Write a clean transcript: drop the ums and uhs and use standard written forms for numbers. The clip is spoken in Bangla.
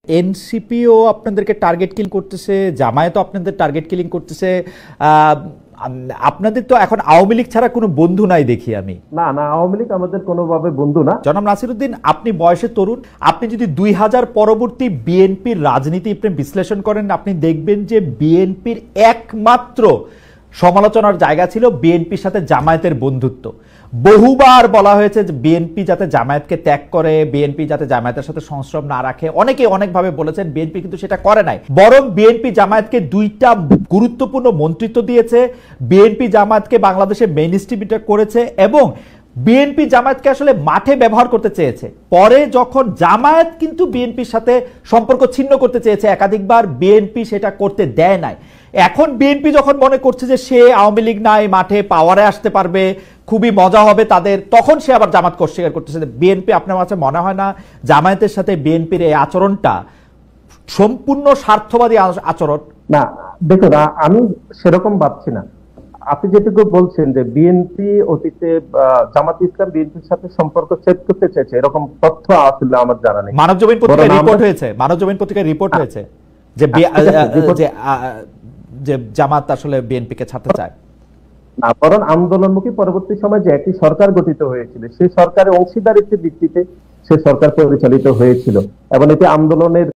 এনসিপিও আপনাদেরকে টার্গেট কিল করতেছে, জামায়াতও আপনাদের টার্গেট কিলিং করতেছে। আপনাদের তো এখন আওয়ামী লীগ ছাড়া কোনো বন্ধু নাই দেখি আমি। না না, আওয়ামী লীগ আমাদের কোনোভাবে বন্ধু না। জনাব নাসিরউদ্দিন, আপনি বয়সে তরুণ, আপনি যদি 2000 পরবর্তী বিএনপির রাজনীতি বিশ্লেষণ করেন, আপনি দেখবেন যে বিএনপির একমাত্র সমালোচনার জায়গা ছিল বিএনপির সাথে জামায়াতের বন্ধুত্ব। বহুবার বলা হয়েছে যে বিএনপি যাতে জামায়াতকে ত্যাগ করে, বিএনপি যাতে জামায়াতের সাথে সংস্রব না রাখে, অনেকে অনেকভাবে বলেছেন। বিএনপি কিন্তু সেটা করে নাই, বরং বিএনপি জামায়াতকে 2টা গুরুত্বপূর্ণ মন্ত্রিত্ব দিয়েছে। বিএনপি জামায়াতকে বাংলাদেশে মেইন স্ট্রিমটা করেছে এবং বিএনপি জামায়াতকে আসলে মাঠে ব্যবহার করতে চেয়েছে। পরে যখন জামায়াত কিন্তু বিএনপির সাথে সম্পর্ক ছিন্ন করতে চেয়েছে একাধিকবার, বিএনপি সেটা করতে দেয় নাই। এখন বিএনপি যখন মনে করছে যে সে আওয়ামী লীগ নাই, মাঠে পাওয়ারে আসতে পারবে, খুবই মজা হবে তাদের, তখন সে আবার জামায়াতকে অস্বীকার করতেছে। বিএনপি, আপনার কাছে মনে হয় না জামায়াতের সাথে বিএনপির এই আচরণটা সম্পূর্ণ স্বার্থবাদী আচরণ? না দেখুন, আমি সেরকম ভাবছি না। আপনি যেটুকু বলছেন যে বিএনপি অতীতে জামাত ইসলাম বিএনপির সাথে সম্পর্ক সেট করতে চেয়েছে, এরকম তথ্য আসলে আমার জানা নেই। মানবজমিন পত্রিকায় রিপোর্ট হয়েছে, মানবজমিন পত্রিকায় রিপোর্ট হয়েছে যে জামাত আসলে বিএনপিকে ছাড়তে চায় না, বরং আন্দোলনমুখী পরবর্তী সময় যে একটি সরকার গঠিত হয়েছিল, সেই সরকারের অংশীদারিত্বের ভিত্তিতে সে সরকার পরিচালিত হয়েছিল এবং এটি আন্দোলনের